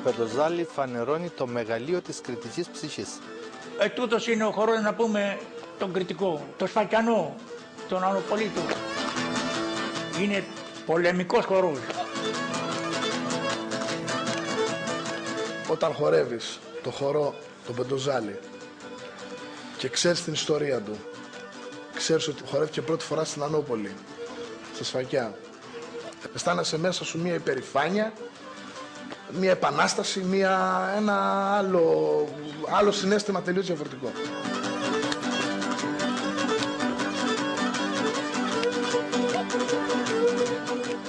Πεντοζάλη φανερώνει το μεγαλείο της κριτικής ψυχής. Τούτος είναι ο χορός, να πούμε, τον κριτικό, το Σφακιανό, τον Ανοπολίτο. Είναι πολεμικός χορός. Όταν χορεύεις το χορό, τον Πεντοζάλη, και ξέρεις την ιστορία του, ξέρεις ότι χορεύτηκε πρώτη φορά στην Ανώπολη, στα Σφακιά, αισθάνεσαι μέσα σου μια υπερηφάνεια, μια επανάσταση, ένα άλλο συναίσθημα τελείως διαφορετικό.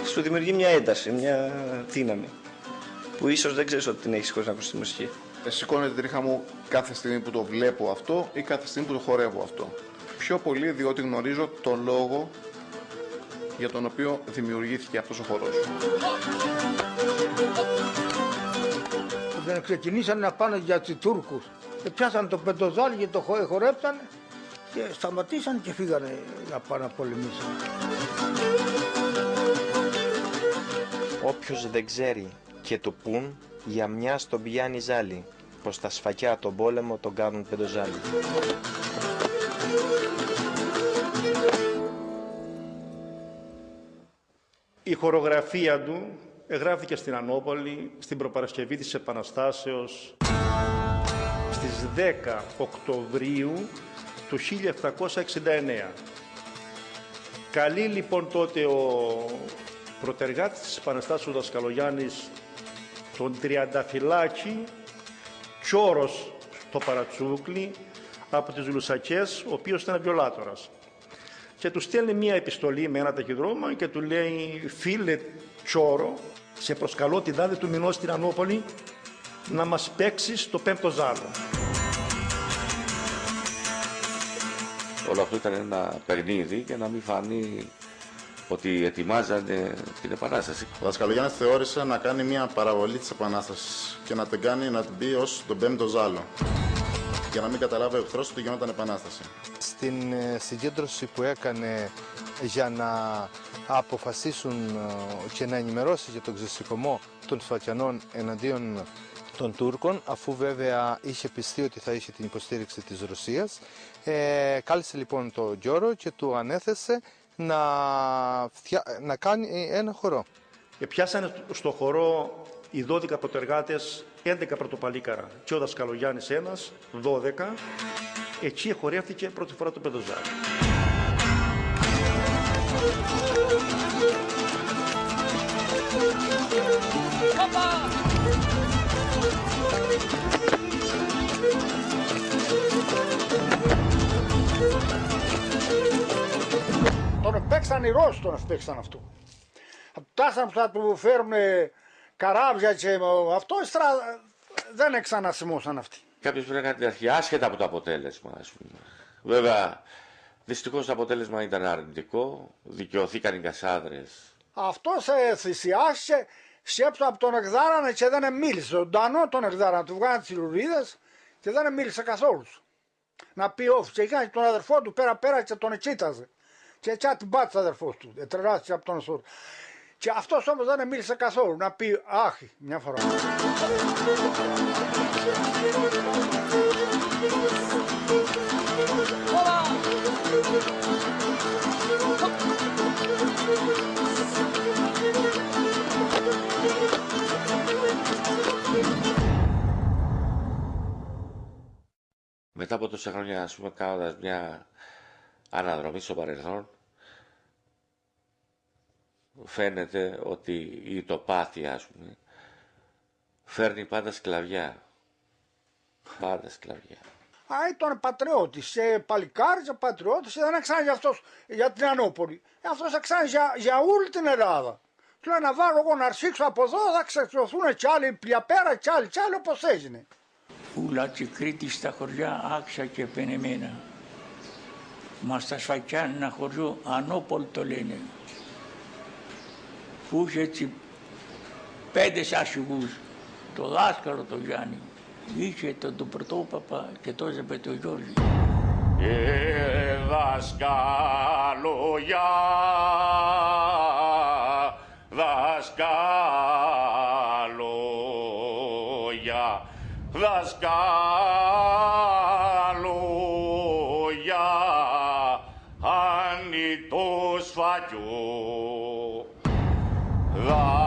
Σου δημιουργεί μια ένταση, μια δύναμη που ίσως δεν ξέρεις ότι την έχεις χωρίς να ακούσεις τη μουσική. Σηκώνεται την τρίχα μου κάθε στιγμή που το βλέπω αυτό ή κάθε στιγμή που το χορεύω αυτό. Πιο πολύ διότι γνωρίζω τον λόγο για τον οποίο δημιουργήθηκε αυτός ο χορός. Όταν ξεκινήσαν να πάνε για τους Τούρκους, πιάσαν το Πεντοζάλη και το χορέψαν και σταματήσαν και φύγανε να πάνε να πολεμήσουν. Όποιος δεν ξέρει και του πουν, για μια στον πιάνει ζάλι, πως τα Σφακιά τον πόλεμο τον κάνουν Πεντοζάλη. Η χορογραφία του εγγράφηκε στην Ανώπολη στην προπαρασκευή της Επαναστάσεως στις 10 Οκτωβρίου του 1769. Καλεί λοιπόν τότε ο πρωτεργάτης της Επαναστάσεως Δασκαλογιάννης τον Τριανταφυλάκη, Τσόρος στο Παρατσούκλι, από τις Λουσακές, ο οποίος ήταν βιολάτορας. Και του στέλνει μία επιστολή με ένα ταχυδρόμο και του λέει: «Φίλε Τσόρο, σε προσκαλώ την τάδε του μηνός στην Ανώπολη να μας παίξεις το πέμπτο ζάλο». Όλο αυτό ήταν ένα παιχνίδι για να μην φανεί ότι ετοιμάζανε την Επανάσταση. Ο Δασκαλογιάννης θεώρησε να κάνει μια παραβολή της Επανάστασης και να την κάνει να την πει ως τον πέμπτο ζάλο, για να μην καταλάβει ο εχθρός ότι γινόταν Επανάσταση. Στην συγκέντρωση που έκανε για να αποφασίσουν και να ενημερώσει για τον ξεσηκωμό των Σφακιανών εναντίον των Τούρκων, αφού βέβαια είχε πιστεί ότι θα είχε την υποστήριξη της Ρωσίας, κάλεσε λοιπόν τον Γιώρο και του ανέθεσε να κάνει ένα χορό. Πιάσανε στο χορό οι 12 πρωτεργάτες 11 πρωτοπαλίκαρα και ο Δασκαλογιάννης ένας, 12. Εκεί χορεύτηκε πρώτη φορά το Πεντοζάλη. Τον παίξαν οι Ρώσοι, τον παίξαν αυτό. Φτάσαν που θα του φέρουν καράβια και αυτό, δεν ξανασημώσαν αυτοί. Κάποιος πρέπει να κάνει την αρχή, άσχετα από το αποτέλεσμα, ας πούμε. Βέβαια, δυστυχώς το αποτέλεσμα ήταν αρνητικό, δικαιωθήκαν οι Κασάδρες. Αυτός θυσιάστηκε, σκέψου από τον εκδάρανε και δεν μίλησε. Τον Τανό τον εκδάρανε, του βγάλανε τις λουρίδες και δεν μίλησε καθόλου. Να πει όφη, και έκανε τον αδερφό του πέρα και τον κοίταζε. Και έτσι την πάτησε ο αδερφός του, τρελάστηκε από τον εσώρο. Και αυτός όμως δεν μίλησε καθόλου, να πει άχι μια φορά. Μετά από τόσα χρόνια, ας πούμε, κάνοντας μια αναδρομή στο παρελθόν, φαίνεται ότι η τοπάθεια, ας πούμε, φέρνει πάντα σκλαβιά. Πάντα σκλαβιά. Ήταν πατριώτης, παλικάρις, πατριώτης, δεν έξανε για αυτός, για την Ανώπολη. Αυτός έξανε για όλη την Ελλάδα. Του λέει να βάλω εγώ να αρχίξω από εδώ, θα ξεσωθούν κι άλλοι πλιαπέρα κι άλλοι όπως έγινε. Ούλα και Κρήτη στα χωριά άξα και πενεμένα. Μα στα Σφακιά ένα χωριό Ανώπολη το λένε. Που είχε έτσι 5 άσυγους, το δάσκαλο το Γιάννη. Είχε τον πρωτόπαπα και το έζεπε το Γιώργη. Δάσκαλο για, δάσκαλο το σφαγιό δασκαλόγια,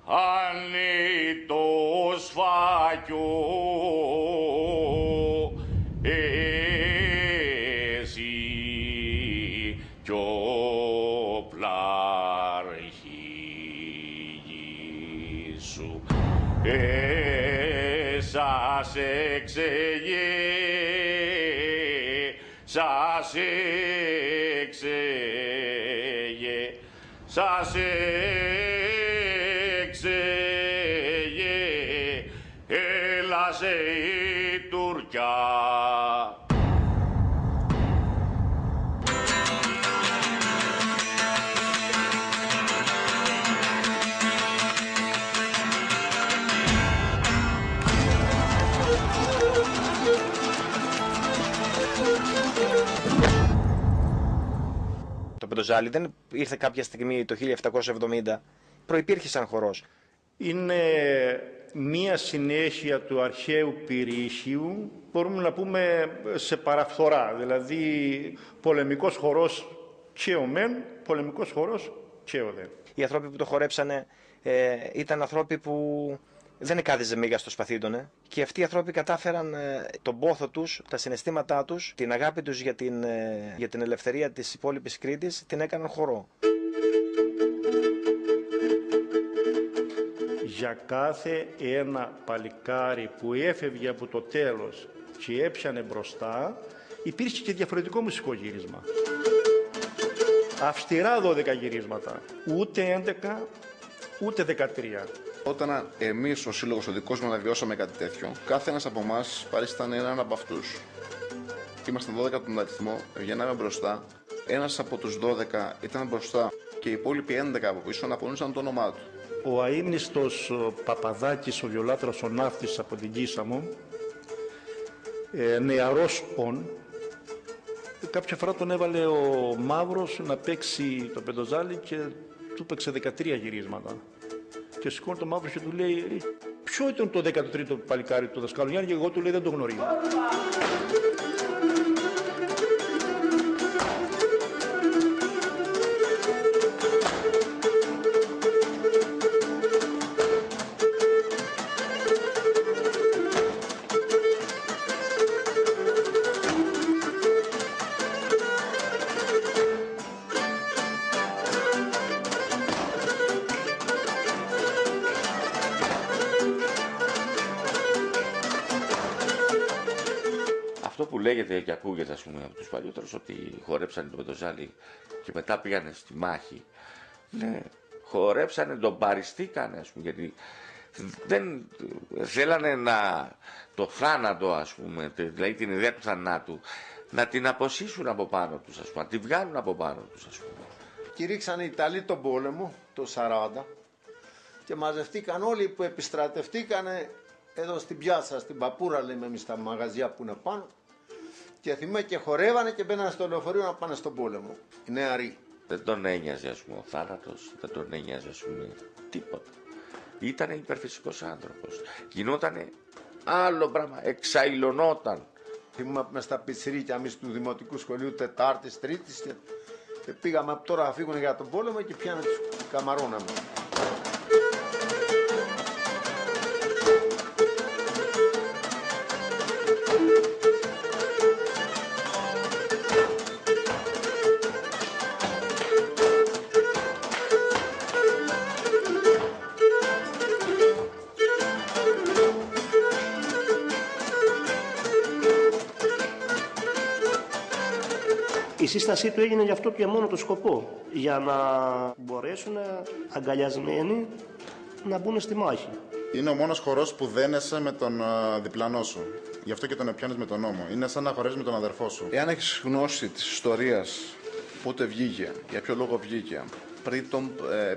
αν το σφαγιό εσύ κι ο πλάρχης σου σας εξεγε, σας εξεγε, σας εξεγε, έλασε η Τουρκιά. Το Πεντοζάλι δεν ήρθε κάποια στιγμή το 1770, προϋπήρχε σαν χορός. Είναι μία συνέχεια του αρχαίου Πυρήσιου, μπορούμε να πούμε σε παραφθορά, δηλαδή πολεμικός χορός και ο μεν, πολεμικός χορός και ο δε. Οι άνθρωποι που το χορέψανε ήταν άνθρωποι που δεν εκάδιζε μίγα στο σπαθί των, και αυτοί οι άνθρωποι κατάφεραν τον πόθο τους, τα συναισθήματά τους, την αγάπη τους για την ελευθερία της υπόλοιπης Κρήτης, την έκαναν χορό. Για κάθε ένα παλικάρι που έφευγε από το τέλος και έπιανε μπροστά, υπήρχε και διαφορετικό μουσικό γύρισμα. Αυστηρά 12 γυρίσματα, ούτε 11, ούτε 13. Όταν εμείς ο Σύλλογος ο δικός μου αναβιώσαμε κάτι τέτοιο, κάθε ένας από εμάς παρήσταν έναν από αυτούς. Ήμασταν 12 τον αριθμό, βγαίναμε μπροστά. Ένας από τους 12 ήταν μπροστά και οι υπόλοιποι 11 από πίσω αναπονούσαν το όνομά του. Ο αείμνηστος Παπαδάκης, ο βιολάτρας, ο ναύτης από την Κίσαμο, νεαρός ον, κάποια φορά τον έβαλε ο Μαύρος να παίξει το Πεντοζάλι και του παίξε 13 γυρίσματα. Και σηκώνει το Μαύρος και του λέει, ποιο ήταν το 13ο παλικάρι του δασκάλου Γιάννη, και εγώ του λέει δεν το γνωρίζω. Αυτό που λέγεται και ακούγεται, ας πούμε, από τους παλιότερους, ότι χορέψανε το Πεντοζάλι και μετά πήγανε στη μάχη. Ναι, χορέψανε, τον παριστήκανε, ας πούμε, γιατί δεν θέλανε το θάνατο, ας πούμε, δηλαδή την ιδέα του θανάτου, να την αποσύσουν από πάνω τους, ας πούμε, να τη βγάλουν από πάνω τους, ας πούμε. Κηρύξαν οι Ιταλοί τον πόλεμο το 40 και μαζευτήκαν όλοι που επιστρατευτήκανε εδώ στην πιάτσα, στην Παπούρα, λέμε εμείς, τα μαγαζιά που είναι πάνω, και θυμάμαι και χορεύανε και μπαίνανε στο λεωφορείο να πάνε στον πόλεμο, οι νεαροί. Δεν τον ένοιαζε, ας πούμε, ο θάνατος, δεν τον ένοιαζε, ας πούμε, τίποτα. Ήτανε υπερφυσικός άνθρωπος. Γινότανε άλλο πράγμα, εξαϊλωνόταν. Θυμάμαι μες στα πιτσιρίκια εμείς του Δημοτικού Σχολείου Τετάρτης, Τρίτης, και πήγαμε από τώρα να φύγουν για τον πόλεμο και πιάνε τους καμαρώναμε. Η σύστασή του έγινε για αυτό και μόνο το σκοπό, για να μπορέσουν αγκαλιασμένοι να μπουν στη μάχη. Είναι ο μόνος χορός που δένεσαι με τον διπλανό σου. Γι' αυτό και τον πιάνεις με τον νόμο. Είναι σαν να χορεύεις με τον αδερφό σου. Εάν έχεις γνώση της ιστορίας, πότε βγήκε, για ποιο λόγο βγήκε,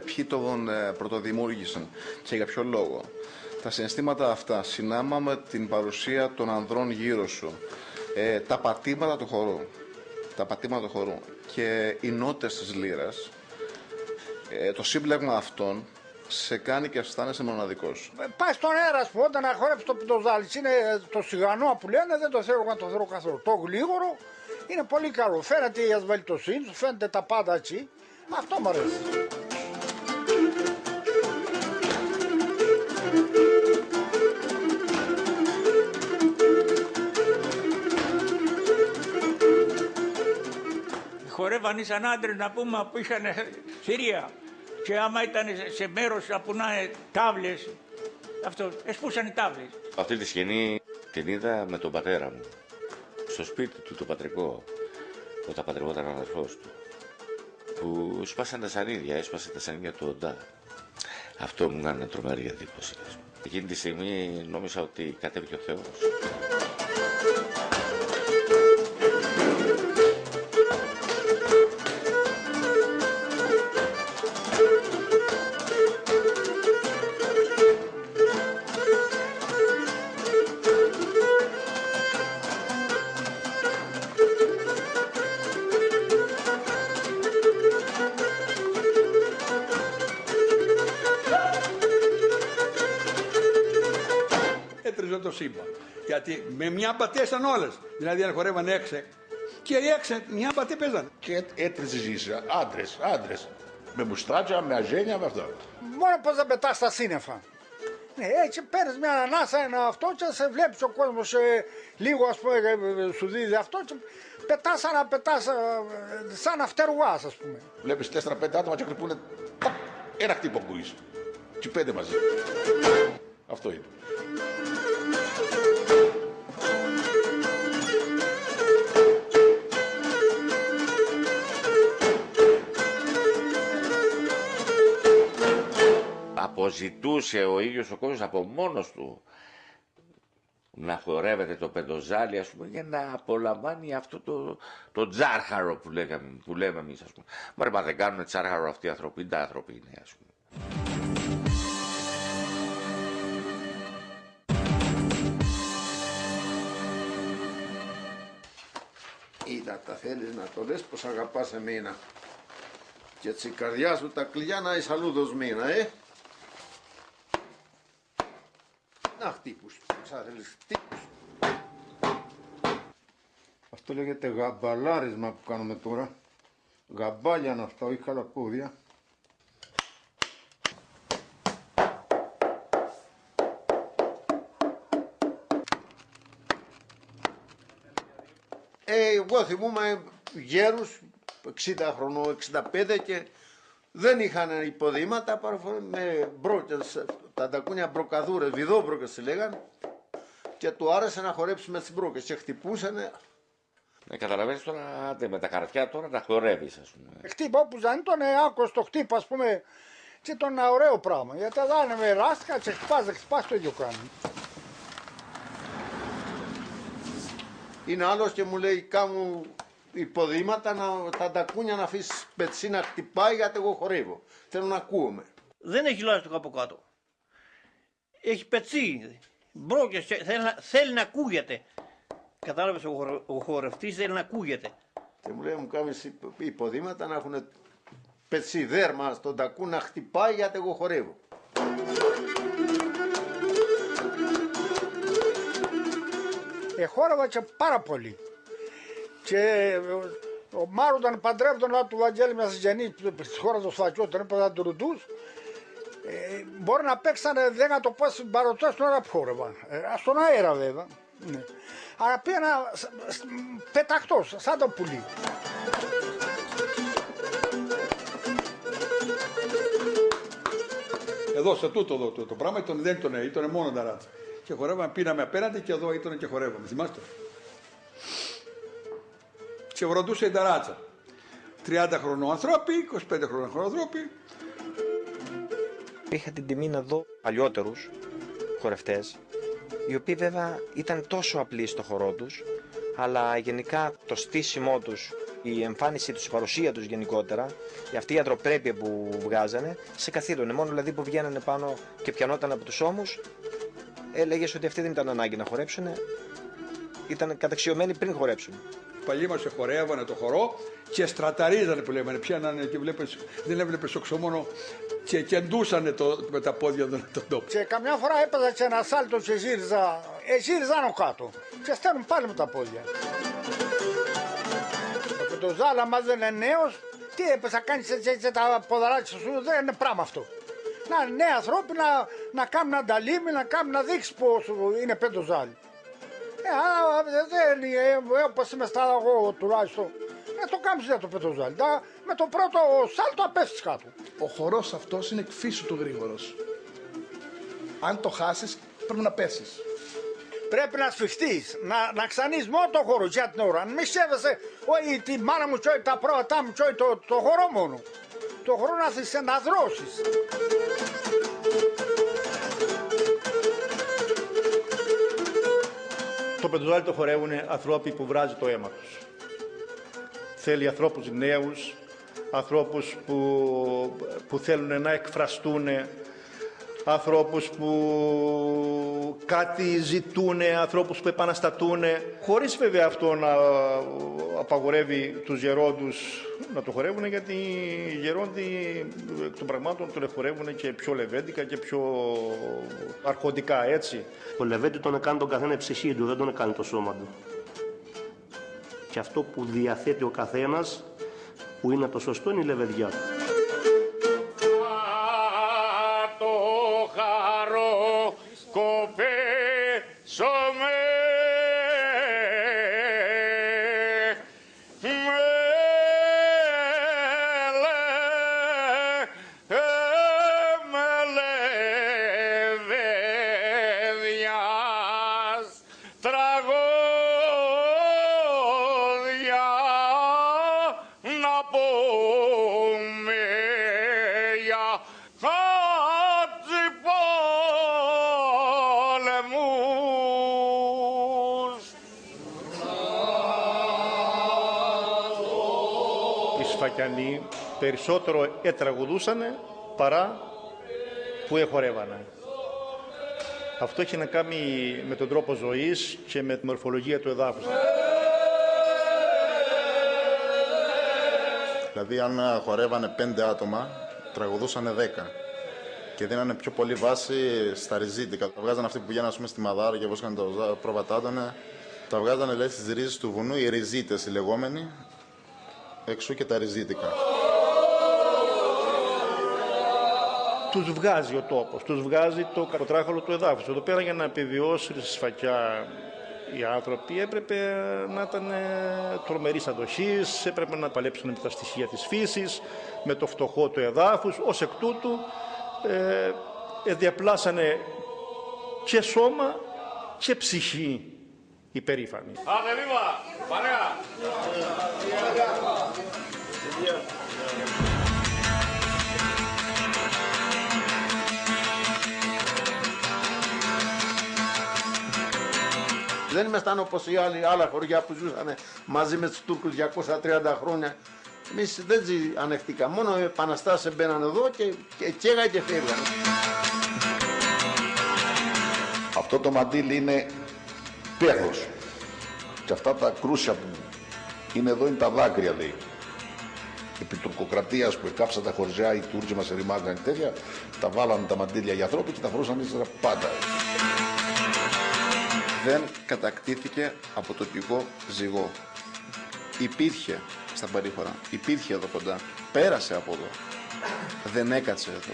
ποιοι τον πρωτοδημιούργησαν και για ποιο λόγο, τα συναισθήματα αυτά συνάμα με την παρουσία των ανδρών γύρω σου, τα πατήματα του χορού, τα πατήματα του χορού και οι νότες της λύρας, το σύμπλεγμα αυτών σε κάνει και αισθάνεσαι μοναδικός. Πάει στον αέρα, ας πούμε, όταν να χορέψει το πιτοζάλι, είναι το σιγανό που λένε, δεν το θέλω να το θέλω καθόλου. Το γλίγορο είναι πολύ καλό. Φαίνεται η ασβαλτοσύνη σου, φαίνεται τα πάντα έτσι. Αυτό μου αρέσει. Χορεύαν σαν άντρες να πούμε που είχαν θηρία και άμα ήταν σε μέρος να πουνάνε τάβλες, αυτό, εσπούσαν οι τάβλες. Αυτή τη σκηνή την είδα με τον πατέρα μου, στο σπίτι του, το πατρικό, όταν παντρευόταν ο αδερφός του, που σπάσαν τα σανίδια, έσπασε τα σανίδια του οντά. Αυτό μου έκανε τρομερή εντύπωση. Εκείνη τη στιγμή νόμιζα ότι κατέβηκε ο Θεός. Έτριζε το σύμπαν. Γιατί με μια πατέσαν όλες. Δηλαδή αν χορεύαν έξι και οι έξι μια πατέ παίζαν. Και έτριζες άντρες. Με μουστράτσα, με αζένια, με αυτό. Μόνο πως δεν πετάς στα σύννεφα. Ναι, έτσι παίρνεις μια ανάσα, ένα αυτό και σε βλέπεις ο κόσμος λίγο, ας πούμε, σου δίδει αυτό και πετάς σαν αυτερουγάς, ας πούμε. Βλέπεις 4-5 άτομα και χτυπούνε ένα χτύπο ακούεις. Και 5 μαζί. Αυτό είναι. Αποζητούσε ο ίδιος ο κόσμος από μόνος του να χορεύεται το πεντοζάλι, ας πούμε, για να απολαμβάνει αυτό το τζάρχαρο που λέμε εμείς, ας πούμε. Μωρέ, μα δεν κάνουν τζάρχαρο αυτοί οι άνθρωποι, τα άνθρωποι είναι, ας πούμε. Είδα τα θέλεις να το λες πως αγαπάς εμένα. Και έτσι η καρδιά σου τα κλειδιά να είσαι αλλού δοσμένα, Να χτύπους, σαν θέλεις χτύπους. Αυτό λέγεται γαμπαλάρισμα που κάνουμε τώρα. Γαμπάλια είναι αυτά, όχι χαλαπούδια. Εγώ θυμούμαι γέρους 60 χρονών, 65 και δεν είχαν υποδήματα με μπρόκες, τα τακούνια μπροκαδούρες, βιδόμπροκες τη λέγανε και του άρεσε να χορέψει με τις μπρόκες και χτυπούσανε. Καταλαβαίνεις τώρα με τα καρτιά τώρα να χορεύεις, ας πούμε. Χτύπα όπου δεν τον άκουες το χτύπα, ας πούμε, και ήταν ένα ωραίο πράγμα. Γιατί εδώ είναι με ράστικα και χτυπάς το ίδιο κάνει. Είναι άλλος και μου λέει κάμου υποδήματα τα τακούνια να αφήσεις πετσί να χτυπάει γιατί εγώ χορεύω. Θέλω να ακούομαι. Δεν έχει λάστιχο από κάτω. Έχει πετσί. Μπρόκες, θέλει να ακούγεται. Κατάλαβες, ο χορευτής θέλει να ακούγεται. Και μου λέει μου κάνεις υποδήματα να έχουν πετσί δέρμα στον τακού να χτυπάει γιατί εγώ χορεύω. Χόρευα και πάρα πολύ. Και ο Μάρο όταν παντρεύονταν του Βαγγέλη μια συγγενή στη χώρα του Σφακιού, τον έπαιρναν του Ρουντούς, μπορεί να παίξανε, δεν να το πω στην παροτριά στην ώρα που χόρευαν. Στον αέρα βέβαια. Ναι. Αλλά πήγαινα πεταχτός, σαν το πουλί. Εδώ σε τούτο εδώ το πράγμα ήταν μόνο τα ράτσα. Και χορεύαμε, πήραμε απέναντι και εδώ ήταν και χορεύαμε. Θυμάστε. Και βροντούσε η ταράτσα. 30 χρονών ανθρώποι, 25 χρονών ανθρώποι. Είχα την τιμή να δω παλιότερους χορευτές, οι οποίοι βέβαια ήταν τόσο απλοί στο χορό τους, αλλά γενικά το στήσιμό τους, η εμφάνισή τους, η παρουσία τους γενικότερα, αυτή η ανθρωπρέπεια που βγάζανε, σε καθήλωνε. Μόνο δηλαδή που βγαίνανε πάνω και πιανόταν από τους ώμους, έλεγες ότι αυτοί δεν ήταν ανάγκη να χορέψουν, ήταν καταξιωμένοι πριν χορέψουν. παλιοί μας χορεύανε το χορό και στραταρίζανε που λέμε. Πιάνανε και δεν έβλεπες οξομόνο και κεντούσανε με τα πόδια τον τόπο. Και καμιά φορά έπαιζα και ένα σάλτο και γύριζα άνω κάτω. Και στέλνουν πάλι με τα πόδια. Το ζάλα μας δεν είναι νέος, τι έπαιζε να κάνεις έτσι τα ποδαράκια σου, δεν είναι πράγμα αυτό. Να είναι νέοι ανθρώποι να κάνουν ανταλήμι, να κάνουν να δείξει πως είναι πεντοζάλι. Όπως είμαι στα εγώ τουλάχιστον, το κάνεις δεν το πεντοζάλι. Με το πρώτο σάλτο απέφτεις κάτω. Ο χορός αυτός είναι εκ φύσου του γρήγορος. Αν το χάσεις πρέπει να πέσεις. Πρέπει να σφιχτείς, να ξανείς μόνο το χώρο για την ώρα. Μη σέβεσαι τη μάνα μου και τα πρόβατά μου και το χώρο μόνο. Το χώρο να δρώσεις. Το πεντοζάλι το χορεύουν ανθρώποι που βράζει το αίμα τους. Θέλει ανθρώπους νέους, ανθρώπους που θέλουν να εκφραστούν, ανθρώπους που κάτι ζητούν, ανθρώπους που επαναστατούν, χωρίς βέβαια αυτό να απαγορεύει τους γερόντους να το χορεύουν, γιατί οι γερόντοι εκ των πραγμάτων το χορεύουν και πιο λεβέντικα και πιο αρχοντικά, έτσι. Το λεβέντι τον έκανε τον καθένα η ψυχή του, δεν τον έκανε το σώμα του. Και αυτό που διαθέτει ο καθένας, που είναι το σωστό, είναι η λεβεδιά του. Σφακιανοί περισσότερο τραγουδούσανε παρά που εχορεύανε. Αυτό έχει να κάνει με τον τρόπο ζωής και με τη μορφολογία του εδάφους. Δηλαδή αν χορεύανε 5 άτομα, τραγουδούσανε 10. Και δίνανε πιο πολύ βάση στα ριζίτικα. Τα βγάζανε αυτοί που πηγαίνανε στη Μαδάρα και βόσκανε τα προβατάτονα. Τα βγάζανε λέει στις ρίζες του βουνού, οι ριζίτες οι λεγόμενοι. Εξού και τα ριζίτικα. Τους βγάζει ο τόπος, τους βγάζει το καροτράχαλο του εδάφους. Εδώ πέρα για να επιβιώσουν στη Σφακιά οι άνθρωποι έπρεπε να ήταν τρομερής αντοχής, έπρεπε να παλέψουν με τα στοιχεία της φύσης, με το φτωχό του εδάφους. Ως εκ τούτου διαπλάσανε και σώμα και ψυχή υπερήφανη. Άντε βήμα! Παρέα! Δεν ήμασταν όπως οι άλλα χωριά που ζούσαν μαζί με τους Τούρκους 230 χρόνια. Εμείς δεν ανεχτήκαμε, μόνο οι επαναστάσεις μπαίναν εδώ και καίγα και φεύγαν. Αυτό το μαντίλι είναι πέθος. Και αυτά τα κρούσια που είναι εδώ είναι τα δάκρυα, λέει. Επί τουρκοκρατίας που εκάψαν τα χωριζιά, οι Τούρκοι μας ερημάγαν και τέτοια, τα βάλανε τα μαντίλια για ανθρώπους και τα φορούσαν ύστερα πάντα. Δεν κατακτήθηκε από τοπικό ζυγό. Υπήρχε στα Παρήχωρα, υπήρχε εδώ κοντά, πέρασε από εδώ, δεν έκατσε εδώ.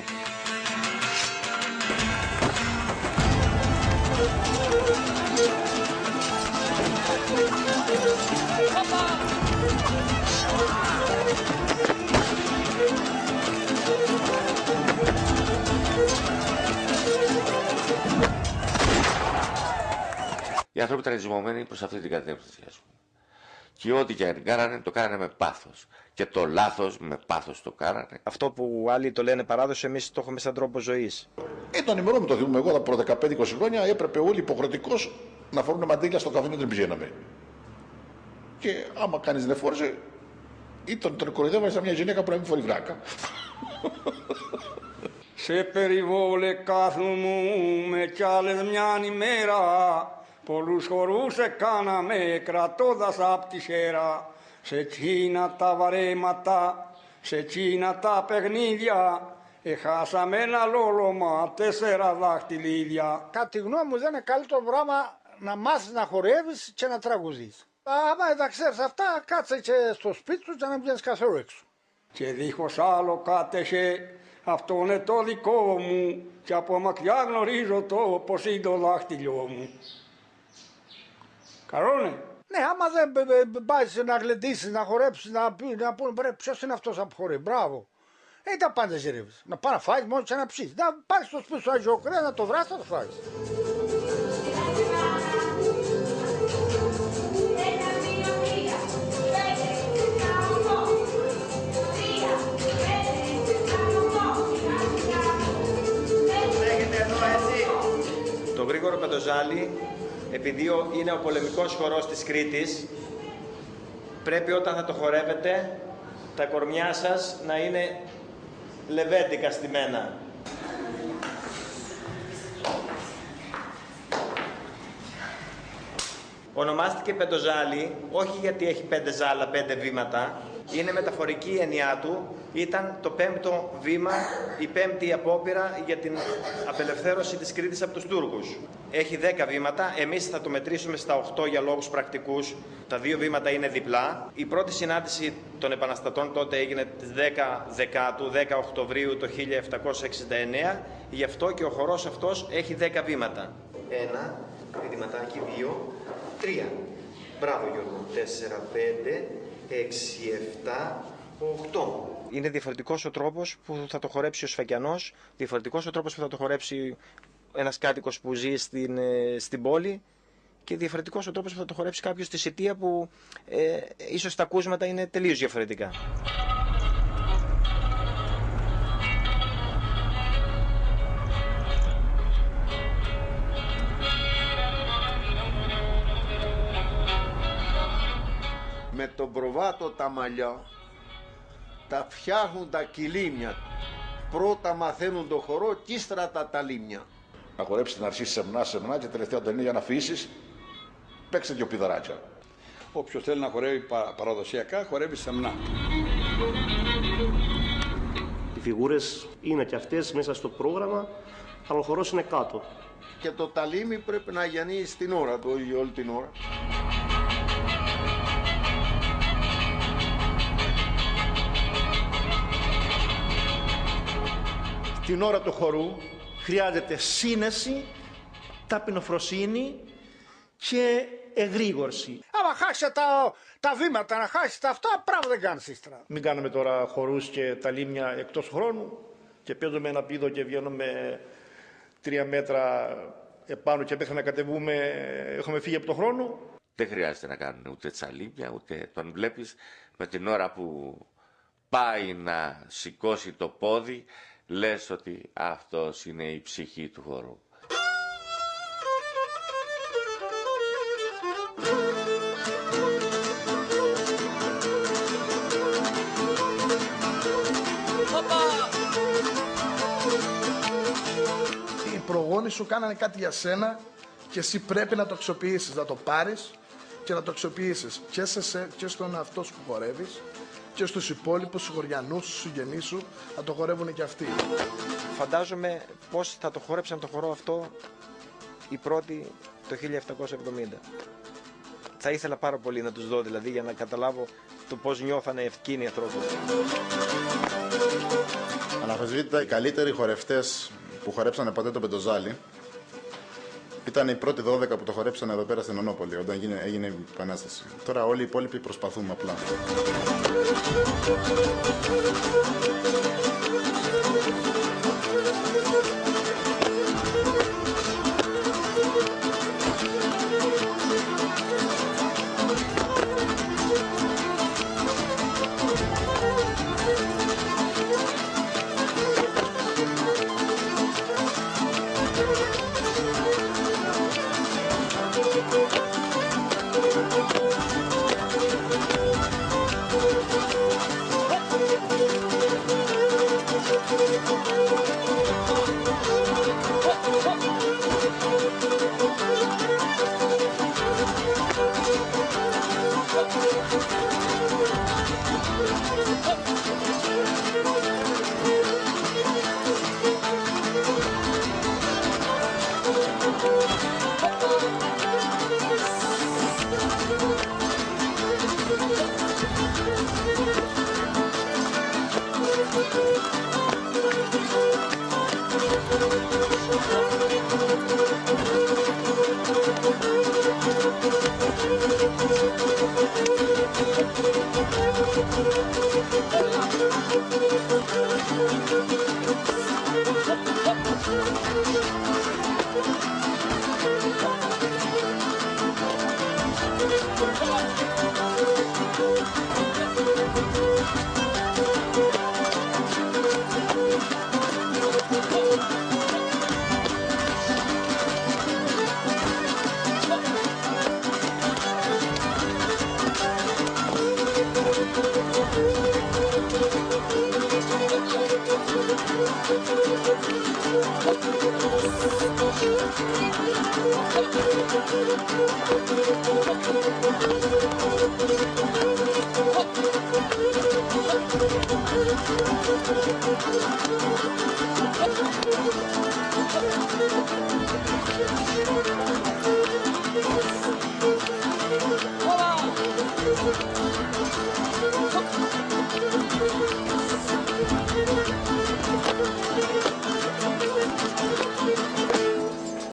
Οι άνθρωποι ήταν ζυμωμένοι προς αυτή την κατεύθυνση, ας πούμε. Και ό,τι και αν κάνανε, το κάνανε με πάθος. Και το λάθος με πάθος το κάνανε. Αυτό που άλλοι το λένε παράδοση, εμείς το έχουμε σαν τρόπο ζωής. Τον ημερό μου το θυμούμαι εγώ τα πρώτα 15-20 χρόνια, έπρεπε όλοι υποχρεωτικώς να φορούν μαντήλια στο καφέ όταν πηγαίναμε. Και άμα κανείς δεν φόρεσε, ή τον κοροϊδεύανε σαν μια γυναίκα που να μην φορεί βράκα. Σε περιβόλε κάθομαι κι άλλες μιαν ημέρα Πολλούς χορούς έκαναμε κρατώντας απ' τη χέρα, σε εκείνα τα βαρέματα, σε εκείνα τα παιχνίδια, χάσαμε ένα λόλωμα 4 δάχτυλίδια. Κατά τη γνώμη μου δεν είναι καλύτερο πράγμα να μάθεις να χορεύεις και να τραγουδείς. Άμα τα ξέρεις αυτά, κάτσε και στο σπίτι σου και να βγαίνεις καθόλου έξω. Και δίχως άλλο κάτεχε, αυτό είναι το δικό μου, και από μακριά γνωρίζω το πως είναι το δάχτυλιό μου. Καλό είναι. Ναι, άμα δεν πάει να γλεντήσεις, να χορέψεις, να πούνε ποιος είναι αυτός που χορεύει, μπράβο. Τα πάντα ζερεύεις. Να πάει να φάεις μόνο και να ψήσεις. Να πάρεις στο σπίτι σου αγιοκρέα, να το βράσεις, να το φάεις. Το Γρήγορο Πεντοζάλι, επειδή είναι ο πολεμικός χορός της Κρήτης, πρέπει όταν θα το χορεύετε, τα κορμιά σας να είναι λεβέντικα στημένα. Ονομάστηκε Πεντοζάλι, όχι γιατί έχει 5 ζάλα, 5 βήματα, είναι μεταφορική η έννοιά του, ήταν το 5ο βήμα, η 5η απόπειρα για την απελευθέρωση της Κρήτης από τους Τούρκους. Έχει 10 βήματα, εμείς θα το μετρήσουμε στα 8 για λόγους πρακτικούς, τα 2 βήματα είναι διπλά. Η πρώτη συνάντηση των επαναστατών τότε έγινε τις 10 Οκτωβρίου το 1769, γι' αυτό και ο χορός αυτός έχει 10 βήματα. 1, βηματάκι, 2, 3. Μπράβο Γιώργο. 4, 5, 6, 7, 8. Είναι διαφορετικός ο τρόπος που θα το χορέψει ο Σφακιανός, διαφορετικός ο τρόπος που θα το χορέψει ένας κάτοικος που ζει στην πόλη και διαφορετικός ο τρόπος που θα το χορέψει κάποιος στη Σιτία που ίσως τα ακούσματα είναι τελείως διαφορετικά. Με τον προβάτο τα μαλλιά τα φτιάχνουν τα κιλίμια. Πρώτα μαθαίνουν το χορό και ύστερα τα ταλίμια. Να χορέψεις να αρχίσεις σεμνά και τελευταία το είναι για να αφήσεις, παίξτε δυο πιδαράκια. Όποιος θέλει να χορεύει παραδοσιακά, χορεύει σεμνά. Οι φιγούρες είναι και αυτές μέσα στο πρόγραμμα, αλλά ο χορός είναι κάτω. Και το ταλίμι πρέπει να γιανεί στην ώρα του, όχι όλη την ώρα. Την ώρα του χορού χρειάζεται σύνεση, ταπεινοφροσύνη και εγρήγορση. Άμα χάσει τα βήματα, να χάσει τα αυτά, πράγμα δεν κάνεις ύστερα. Μην κάνουμε τώρα χορούς και ταλίμια εκτός χρόνου και παίζουμε ένα πήδο και βγαίνουμε 3 μέτρα επάνω και μέχρι να κατεβούμε έχουμε φύγει από τον χρόνο. Δεν χρειάζεται να κάνουν ούτε τσαλίμια, ούτε τον βλέπεις με την ώρα που πάει να σηκώσει το πόδι, λες ότι αυτός είναι η ψυχή του χορού. Οι προγόνοι σου κάνανε κάτι για σένα και εσύ πρέπει να το αξιοποιήσεις, να το πάρεις και να το αξιοποιήσεις και στον εαυτό σου που χορεύεις και στους υπόλοιπους συγχωριανούς, στους συγγενείς σου, να το χορεύουν και αυτοί. Φαντάζομαι πώς θα το χόρεψαν το χορό αυτό οι πρώτοι το 1770. Θα ήθελα πάρα πολύ να τους δω δηλαδή για να καταλάβω το πώς νιώθανε εκείνοι οι ανθρώποι. Αναφεσβήτητα οι καλύτεροι χορευτές που χορέψανε ποτέ το Πεντοζάλι ήταν οι πρώτοι 12 που το χορέψανε εδώ πέρα στην Ονόπολη, όταν έγινε η Επανάσταση. Τώρα όλοι οι υπόλοιποι προσπαθούμε απλά. Thank you.